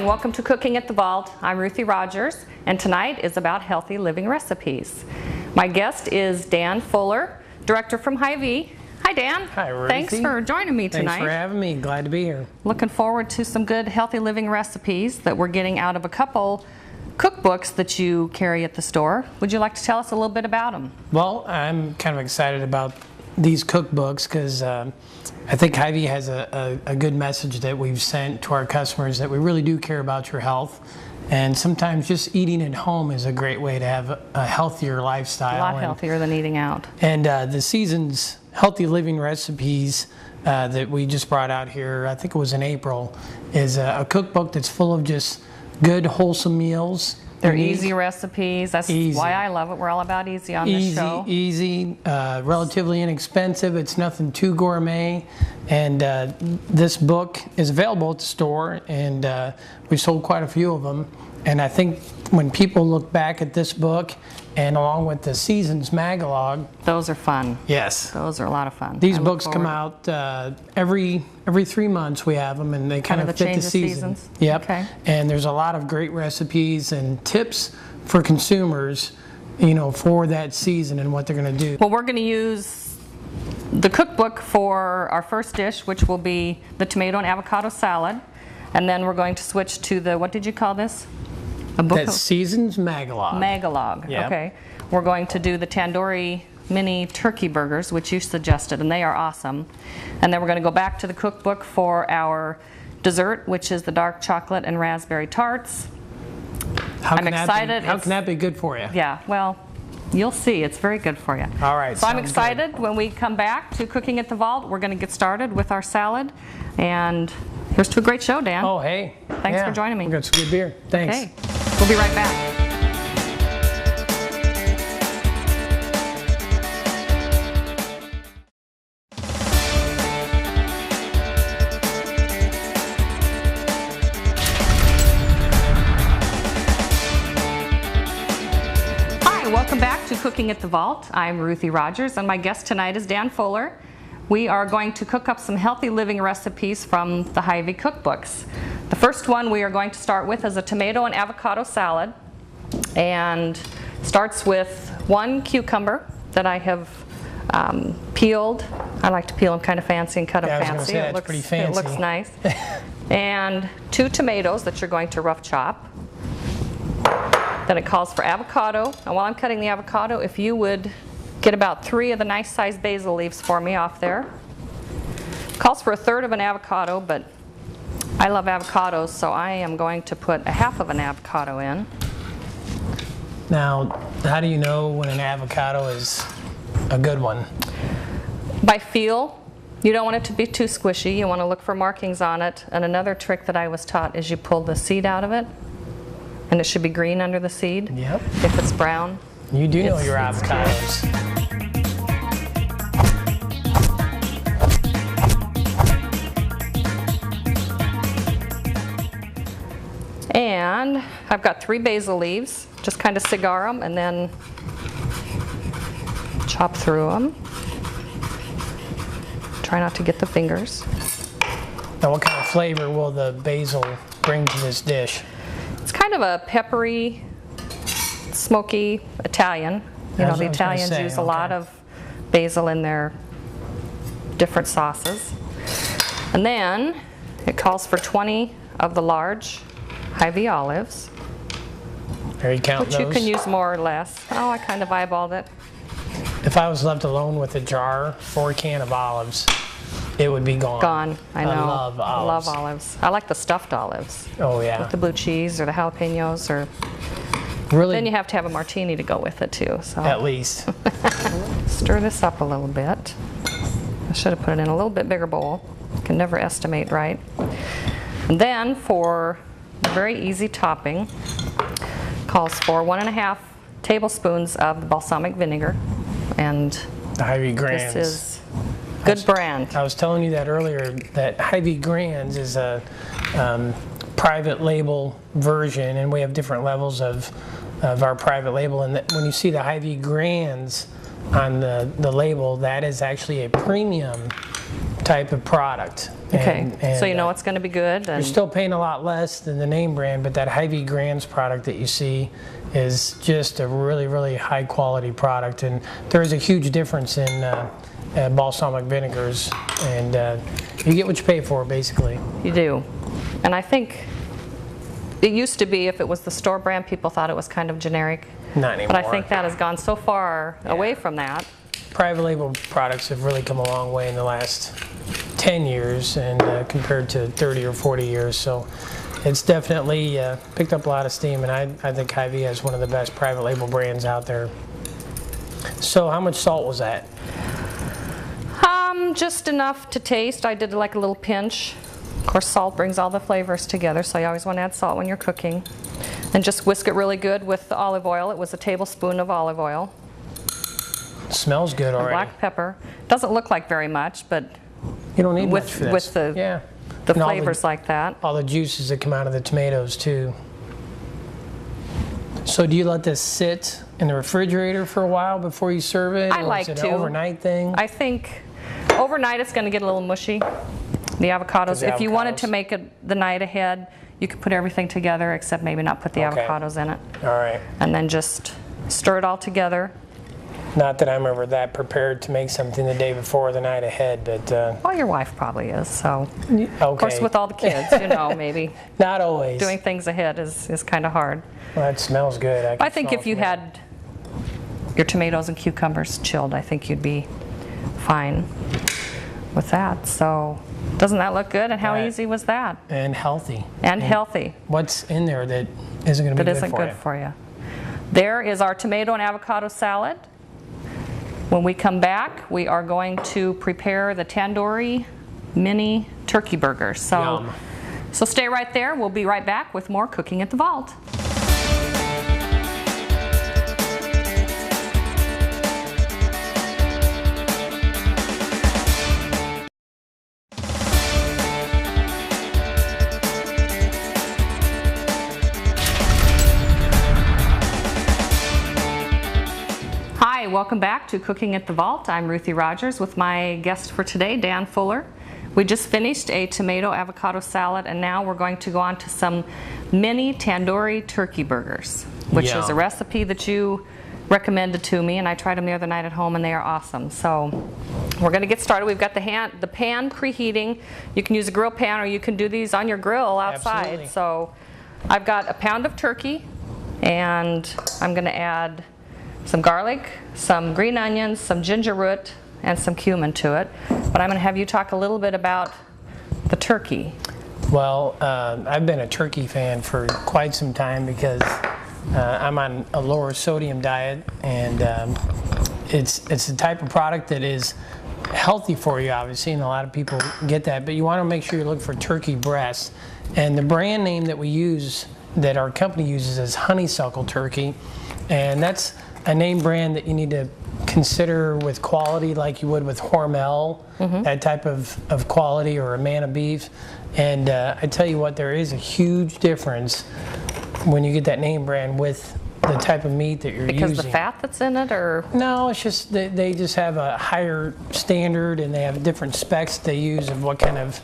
welcome to Cooking at the Vault. I'm Ruthie Rogers, and tonight is about healthy living recipes. My guest is Dan Fuller, director from Hy-Vee. Hi, Dan. Hi, Ruthie. Thanks for joining me tonight. Thanks for having me. Glad to be here. Looking forward to some good healthy living recipes that we're getting out of a couple cookbooks that you carry at the store. Would you like to tell us a little bit about them? Well, I'm kind of excited about these cookbooks because I think Hy-Vee has a good message that we've sent to our customers that we really do care about your health. And sometimes just eating at home is a great way to have a healthier lifestyle. A lot healthier than eating out. And the season's healthy living recipes that we just brought out here, I think it was in April, is a cookbook that's full of just good, wholesome meals. They're easy recipes. That's why I love it. We're all about easy on this show. Easy, relatively inexpensive. It's nothing too gourmet. And this book is available at the store, and we've sold quite a few of them. And I think when people look back at this book, and along with the Seasons Magalog, those are fun. Yes. Those are a lot of fun. These books come out every 3 months we have them, and they kind of fit the seasons. Yep. Okay. And there's a lot of great recipes and tips for consumers, you know, for that season and what they're going to do. Well, we're going to use the cookbook for our first dish, which will be the tomato and avocado salad. And then we're going to switch to the, what did you call this? A book? That's Seasons Magalog. Magalog, Yep. Okay. We're going to do the tandoori mini turkey burgers, which you suggested, and they are awesome. And then we're going to go back to the cookbook for our dessert, which is the dark chocolate and raspberry tarts. I'm excited. How can that be good for you? Yeah, well, you'll see. It's very good for you. All right. So I'm excited. When we come back to Cooking at the Vault, we're going to get started with our salad. And here's to a great show, Dan. Oh, hey. Thanks for joining me. We got some good beer. Thanks. Okay. We'll be right back. Welcome back to Cooking at the Vault. I'm Ruthie Rogers, and my guest tonight is Dan Fuller. We are going to cook up some healthy living recipes from the Hy-Vee cookbooks. The first one we are going to start with is a tomato and avocado salad, and starts with 1 cucumber that I have peeled. I like to peel them kind of fancy and cut them fancy. Say, that's pretty fancy. It looks nice. And 2 tomatoes that you're going to rough chop. Then it calls for avocado. And while I'm cutting the avocado, if you would get about 3 of the nice sized basil leaves for me off there. Calls for 1/3 of an avocado, but I love avocados, so I am going to put 1/2 of an avocado in. Now, how do you know when an avocado is a good one? By feel. You don't want it to be too squishy. You want to look for markings on it. And another trick that I was taught is you pull the seed out of it. And it should be green under the seed. Yep. If it's brown. You do know your avocados. And I've got 3 basil leaves. Just kind of cigar them and then chop through them. Try not to get the fingers. Now, what kind of flavor will the basil bring to this dish? It's kind of a peppery, smoky Italian. You know, the Italians use a lot of basil in their different sauces. And then it calls for 20 of the large Hy-Vee olives. Are you counting those? Which you can use more or less. Oh, I kind of eyeballed it. If I was left alone with a jar or a can of olives, it would be gone. Gone, I know. I love olives. I love olives. I like the stuffed olives. Oh, yeah. With the blue cheese or the jalapenos, or really. Then you have to have a martini to go with it too. So at least. Stir this up a little bit. I should have put it in a little bit bigger bowl. Can never estimate right. And then for a very easy topping, calls for 1.5 tablespoons of the balsamic vinegar, and the Hy-Vee Grands. This is good brand. I was telling you that earlier, that Hy-Vee Grands is a private label version, and we have different levels of our private label. And when you see the Hy-Vee Grands on the label, that is actually a premium type of product. Okay, so you know it's going to be good. You're still paying a lot less than the name brand, but that Hy-Vee Grams product that you see is just a really, really high quality product, and there is a huge difference in balsamic vinegars, and you get what you pay for, basically. You do. And I think it used to be, if it was the store brand, people thought it was kind of generic. Not anymore. But I think that has gone so far away from that. Private label products have really come a long way in the last 10 years and compared to 30 or 40 years, so it's definitely picked up a lot of steam, and I think Hy-Vee has one of the best private label brands out there. So how much salt was that? Just enough to taste. I did like a little pinch. Of course, salt brings all the flavors together, so you always want to add salt when you're cooking. And just whisk it really good with the olive oil. It was a tablespoon of olive oil. It smells good already. Black pepper. Doesn't look like very much, but you don't need much for this. With the flavors like that. All the juices that come out of the tomatoes too. So do you let this sit in the refrigerator for a while before you serve it? I like to. Is it an overnight thing? I think overnight it's going to get a little mushy. The avocados. If you wanted to make it the night ahead, you could put everything together except maybe not put the avocados in it. All right. And then just stir it all together. Not that I'm ever that prepared to make something the day before or the night ahead, but... well, your wife probably is, so... Okay. Of course, with all the kids, you know, maybe... Not always. Doing things ahead is kind of hard. Well, that smells good. I think if you had your tomatoes and cucumbers chilled, I think you'd be fine with that. So, doesn't that look good? And how easy was that? And healthy. And healthy. What's in there that isn't going to be good for you? There is our tomato and avocado salad. When we come back, we are going to prepare the tandoori mini turkey burgers. So stay right there. We'll be right back with more Cooking at the Vault. Hi, welcome back to Cooking at the Vault. I'm Ruthie Rogers with my guest for today, Dan Fuller. We just finished a tomato avocado salad, and now we're going to go on to some mini tandoori turkey burgers, which is a recipe that you recommended to me, and I tried them the other night at home, and they are awesome. So we're going to get started. We've got the pan preheating. You can use a grill pan, or you can do these on your grill outside. Absolutely. So I've got a pound of turkey, and I'm going to add some garlic, some green onions, some ginger root, and some cumin to it. But I'm going to have you talk a little bit about the turkey. Well, I've been a turkey fan for quite some time because I'm on a lower sodium diet, and it's the type of product that is healthy for you, obviously, and a lot of people get that, but you want to make sure you look for turkey breasts. And the brand name that we use, that our company uses, is Honeysuckle Turkey, and that's a name brand that you need to consider with quality, like you would with Hormel, that type of quality, or a Manna beef. And I tell you what, there is a huge difference when you get that name brand with the type of meat that you're using. Because the fat that's in it, or? No, it's just they just have a higher standard, and they have different specs they use of what kind of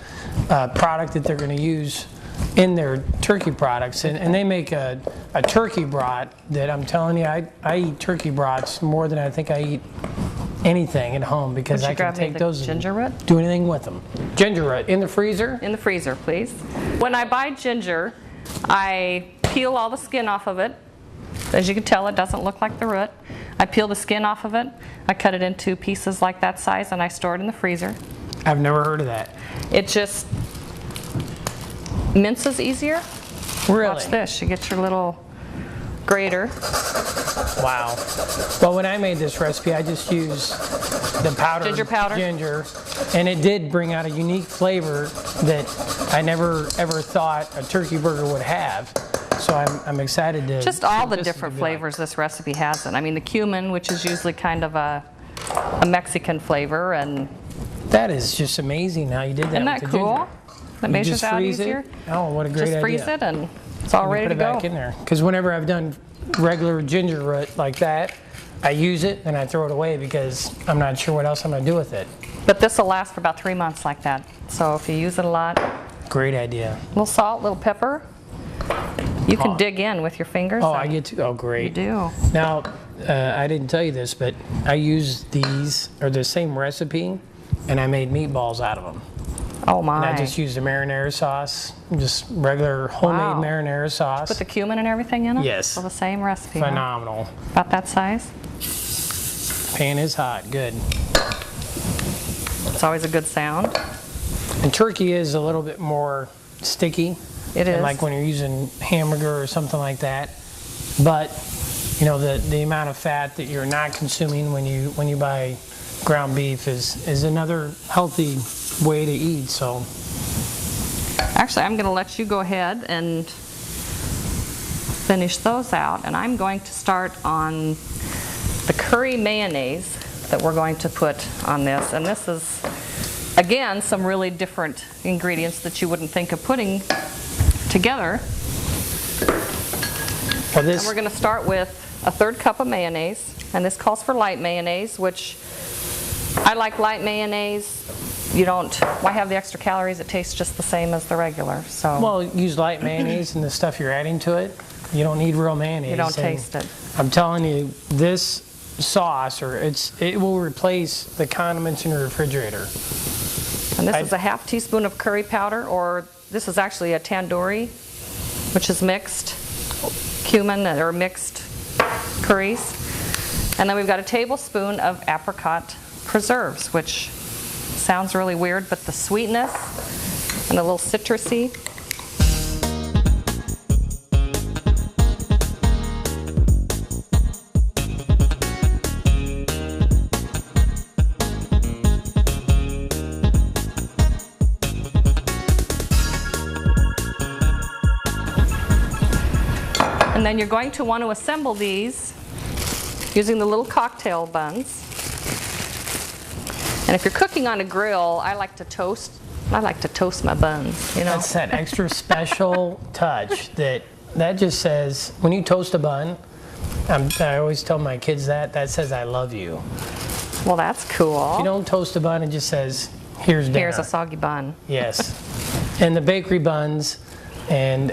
product that they're going to use in their turkey products, and they make a turkey brat that, I'm telling you, I eat turkey brats more than I think I eat anything at home, because I can take those and do anything with them. Ginger root in the freezer? In the freezer, please. When I buy ginger, I peel all the skin off of it. As you can tell, it doesn't look like the root. I peel the skin off of it. I cut it into pieces like that size, and I store it in the freezer. I've never heard of that. It just minces easier. Really? Watch this. You get your little grater. Wow. Well, when I made this recipe, I just used the powdered ginger, and it did bring out a unique flavor that I never ever thought a turkey burger would have. So I'm excited to just all the different flavors this recipe has. And I mean, the cumin, which is usually kind of a Mexican flavor, and that is just amazing how you did that. Isn't that cool? That measures out easier. Oh, what a great idea! Just freeze it, and it's all ready to go. Put it back in there. Because whenever I've done regular ginger root like that, I use it and I throw it away because I'm not sure what else I'm going to do with it. But this will last for about 3 months like that. So if you use it a lot. Great idea. A little salt, a little pepper. You can dig in with your fingers. Oh, I get to. Oh, great. You do. Now, I didn't tell you this, but I used these, or the same recipe, and I made meatballs out of them. Oh my. And I just used a marinara sauce, just regular homemade marinara sauce. Put the cumin and everything in it? Yes. So the same recipe. Phenomenal. Huh? About that size? Pan is hot. Good. It's always a good sound. And turkey is a little bit more sticky. It is. Like when you're using hamburger or something like that. But, you know, the amount of fat that you're not consuming when you buy ground beef is another healthy way to eat. So actually, I'm going to let you go ahead and finish those out, and I'm going to start on the curry mayonnaise that we're going to put on this. And this is, again, some really different ingredients that you wouldn't think of putting together. well, And we're going to start with a 1/3 cup of mayonnaise, and this calls for light mayonnaise, which I like light mayonnaise. You don't, why have the extra calories? It tastes just the same as the regular. So well, use light mayonnaise and the stuff you're adding to it. You don't need real mayonnaise. you don't taste it. I'm telling you, this sauce, it will replace the condiments in your refrigerator. And this is a 1/2 teaspoon of curry powder, or this is actually a tandoori, which is mixed cumin or mixed curries. And then we've got a tablespoon of apricot preserves, which sounds really weird, but the sweetness and a little citrusy. And then you're going to want to assemble these using the little cocktail buns. And if you're cooking on a grill, I like to toast my buns, you know. That's that extra special touch that just says, when you toast a bun, I always tell my kids that says I love you. Well, that's cool. If you don't toast a bun, it just says, here's dinner. Here's a soggy bun. Yes. And the bakery buns, and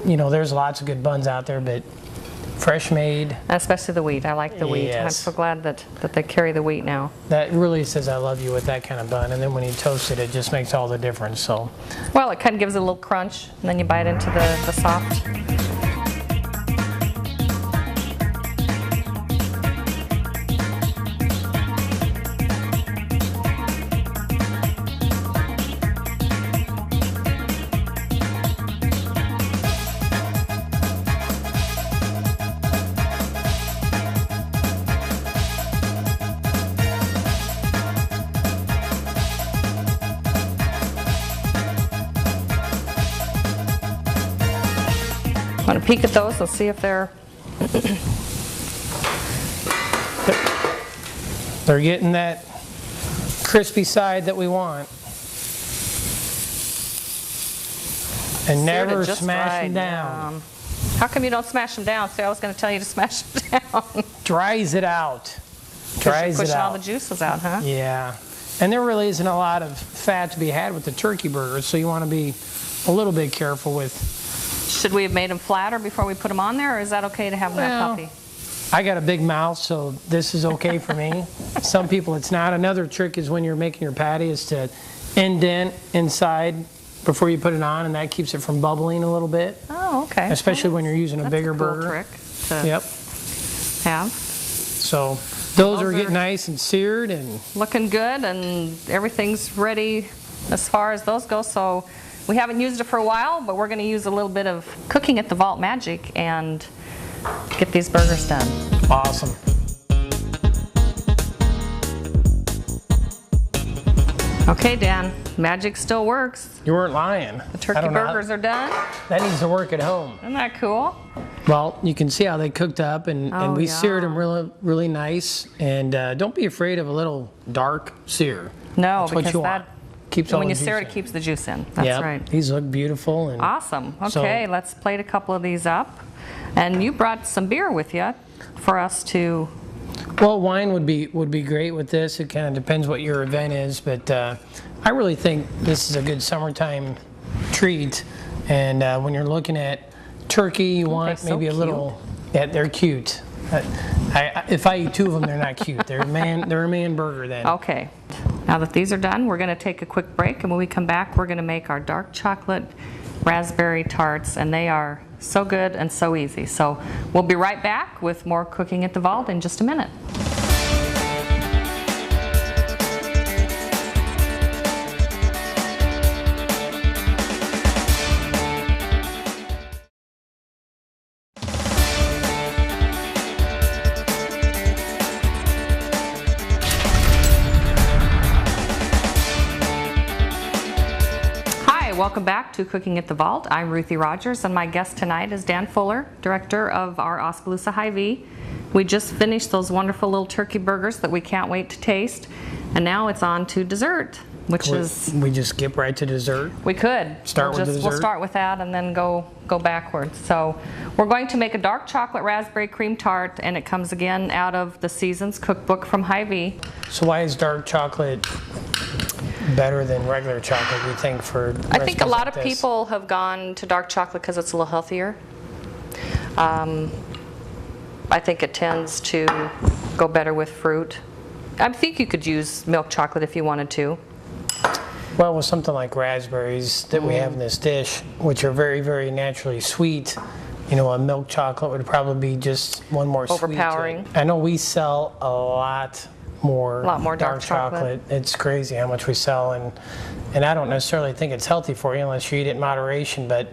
you know, there's lots of good buns out there, but fresh made. Especially the wheat. I like the wheat. Yes. I'm so glad that they carry the wheat now. That really says I love you with that kind of bun, and then when you toast it, it just makes all the difference. So, Well, it kind of gives it a little crunch, and then you bite into the soft. Want to peek at those and see if they're they're getting that crispy side that we want. And never just smash right them down. How come you don't smash them down? See, I was going to tell you to smash them down. Dries it out. You're pushing all the juices out, huh? Yeah. And there really isn't a lot of fat to be had with the turkey burgers, so you want to be a little bit careful with. Should we have made them flatter before we put them on there, or is that okay to have them that puffy? I got a big mouth, so this is okay for me. Some people it's not. Another trick is when you're making your patty is to indent inside before you put it on, and that keeps it from bubbling a little bit. Oh, okay. Especially when you're using a bigger That's a cool burger. trick to Yep. have. So those are getting nice and seared and Looking good, and everything's ready as far as those go. So we haven't used it for a while, but we're going to use a little bit of Cooking at the Vault magic and get these burgers done. awesome. Okay, Dan, magic still works. You weren't lying. The turkey burgers are done. That needs to work at home. Isn't that cool? Well, you can see how they cooked up, and we seared them really, really nice. And don't be afraid of a little dark sear. No, That's what because you want. Keeps all when the you sear juice it, in. keeps the juice in. That's Yep. right. These look beautiful. And Awesome. So- Okay, let's plate a couple of these up. And you brought some beer with you for us to Well, wine would be great with this. It kind of depends what your event is, but I really think this is a good summertime treat. And when you're looking at turkey, you want so maybe a little. Yeah, they're cute. If I eat two of them, they're not cute. They're a man burger then. Okay. Now that these are done, we're going to take a quick break, and when we come back, we're going to make our dark chocolate raspberry tarts, and they are so good and so easy. So we'll be right back with more Cooking at the Vault in just a minute. Welcome back to Cooking at the Vault. I'm Ruthie Rogers, and my guest tonight is Dan Fuller, director of our Oskaloosa Hy-Vee. We just finished those wonderful little turkey burgers that we can't wait to taste, and now it's on to dessert, which is... We just skip right to dessert? We could. Start with dessert? We'll start with that and then go backwards. So we're going to make a dark chocolate raspberry cream tart, and it comes again out of the Seasons cookbook from Hy-Vee. So why is dark chocolate better than regular chocolate, you think, for recipes I think a lot like of this? people have gone to dark chocolate because it's a little healthier. I think it tends to go better with fruit. I think you could use milk chocolate if you wanted to. Well, with something like raspberries that we have in this dish, which are very, very naturally sweet, you know, a milk chocolate would probably be just one more Overpowering. sweet to it. I know we sell a lot more dark chocolate. It's crazy how much we sell, and I don't necessarily think it's healthy for you unless you eat it in moderation, but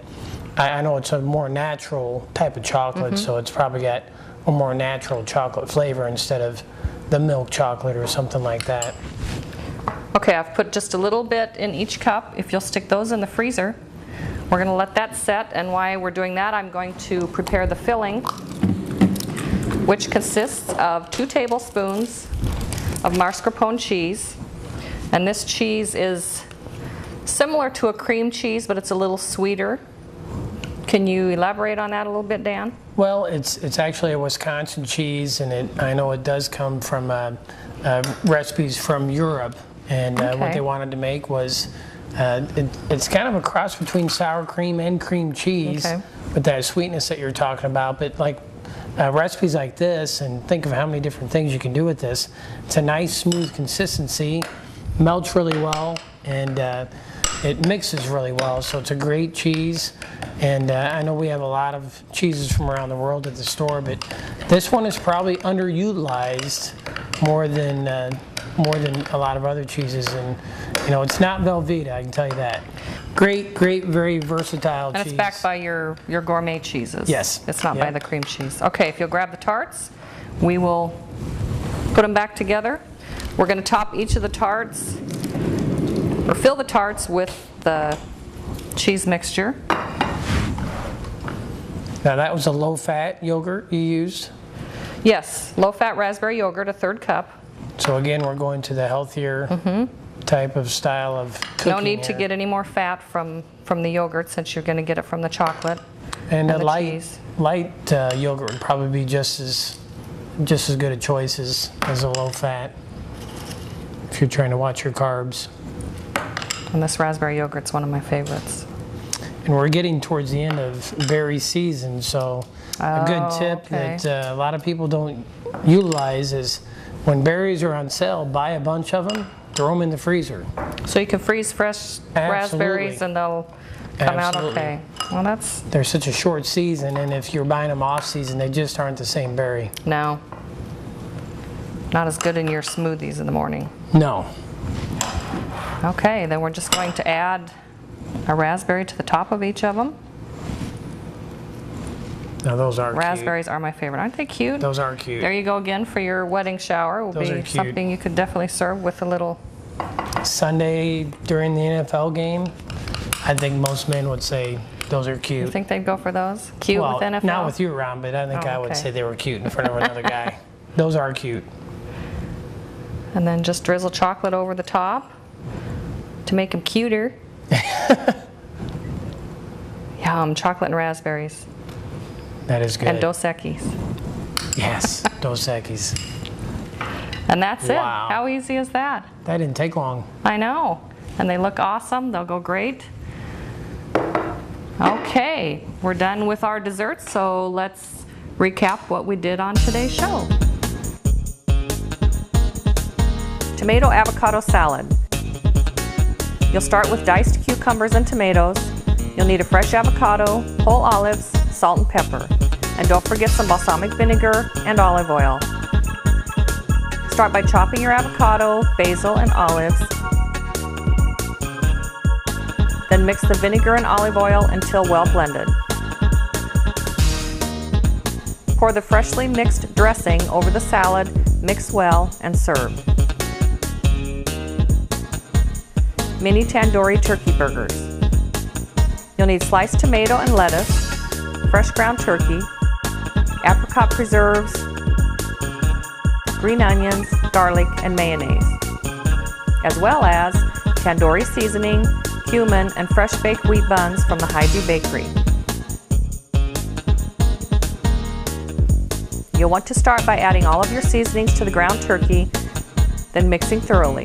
I know it's a more natural type of chocolate, so it's probably got a more natural chocolate flavor instead of the milk chocolate or something like that. Okay, I've put just a little bit in each cup. If you'll stick those in the freezer, we're going to let that set, and while we're doing that, I'm going to prepare the filling, which consists of 2 tablespoons of mascarpone cheese, and this cheese is similar to a cream cheese, but it's a little sweeter. Can you elaborate on that a little bit, Dan? Well, it's actually a Wisconsin cheese, and I know it does come from recipes from Europe, and what they wanted to make was it's kind of a cross between sour cream and cream cheese, with that sweetness that you're talking about, but like recipes like this, and think of how many different things you can do with this. It's a nice smooth consistency, melts really well, and it mixes really well, so it's a great cheese. And I know we have a lot of cheeses from around the world at the store, but this one is probably underutilized more than a lot of other cheeses, and you know, it's not Velveeta, I can tell you that. Great, very versatile cheese. And it's backed by your gourmet cheeses. Yes. It's not by the cream cheese. Okay, if you'll grab the tarts, we will put them back together. We're going to top each of the tarts, or fill the tarts with the cheese mixture. Now that was a low-fat yogurt you used? Yes, low-fat raspberry yogurt, a 1/3 cup. So again, we're going to the healthier type of style of cooking. No need to here. get any more fat from the yogurt, since you're going to get it from the chocolate And a the light cheese. Yogurt would probably be just as good a choice as a low-fat if you're trying to watch your carbs. And this raspberry yogurt's one of my favorites. And we're getting towards the end of berry season, so a good tip okay. that a lot of people don't utilize is when berries are on sale, buy a bunch of them, throw them in the freezer. So you can freeze fresh raspberries and they'll come out okay. Well, They're such a short season, and if you're buying them off season, they just aren't the same berry. no. Not as good in your smoothies in the morning. No. Okay, then we're just going to add a raspberry to the top of each of them. Now those are Raspberries are my favorite. Aren't they cute? Those are cute. There you go again for your wedding shower. Will Those are be cute. something you could definitely serve with a little. Sunday during the NFL game, I think most men would say those are cute. You think they'd go for those? Cute Well, with NFL? not with you around, but I think I would say they were cute in front of another guy. Those are cute. And then just drizzle chocolate over the top to make them cuter. Yum, chocolate and raspberries. That is good. And Dos Equis. Yes, Dos Equis. And that's it. Wow. How easy is that? That didn't take long. I know. And they look awesome. They'll go great. Okay, we're done with our desserts, so let's recap what we did on today's show. Tomato avocado salad. You'll start with diced cucumbers and tomatoes. You'll need a fresh avocado, whole olives, salt and pepper. And don't forget some balsamic vinegar and olive oil. Start by chopping your avocado, basil, and olives. Then mix the vinegar and olive oil until well blended. Pour the freshly mixed dressing over the salad, mix well, and serve. Mini tandoori turkey burgers. You'll need sliced tomato and lettuce, fresh ground turkey, apricot preserves, green onions, garlic, and mayonnaise, as well as tandoori seasoning, cumin, and fresh baked wheat buns from the Hy-Vee Bakery. You'll want to start by adding all of your seasonings to the ground turkey, then mixing thoroughly.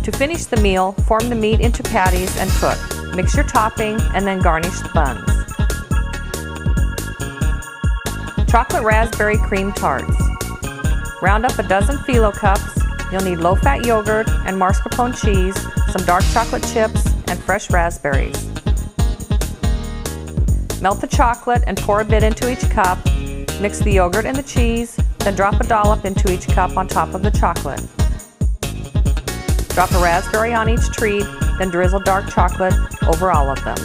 To finish the meal, form the meat into patties and cook. Mix your topping and then garnish the buns. Chocolate raspberry cream tarts. Round up a dozen phyllo cups. You'll need low-fat yogurt and mascarpone cheese, some dark chocolate chips, and fresh raspberries. Melt the chocolate and pour a bit into each cup. Mix the yogurt and the cheese, then drop a dollop into each cup on top of the chocolate. Drop a raspberry on each treat, then drizzle dark chocolate over all of them.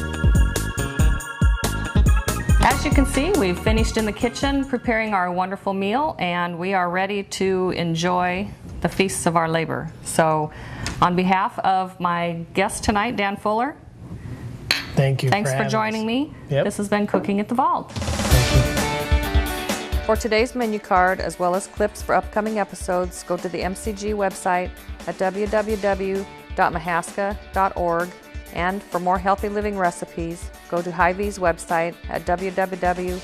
As you can see, we've finished in the kitchen preparing our wonderful meal, and we are ready to enjoy the feasts of our labor. So, on behalf of my guest tonight, Dan Fuller, Thank you. thanks for having joining us. me. Yep. This has been Cooking at the Vault. For today's menu card, as well as clips for upcoming episodes, go to the MCG website at www.mahaska.org. And for more healthy living recipes, go to Hy-Vee's website at www.hyvee.com.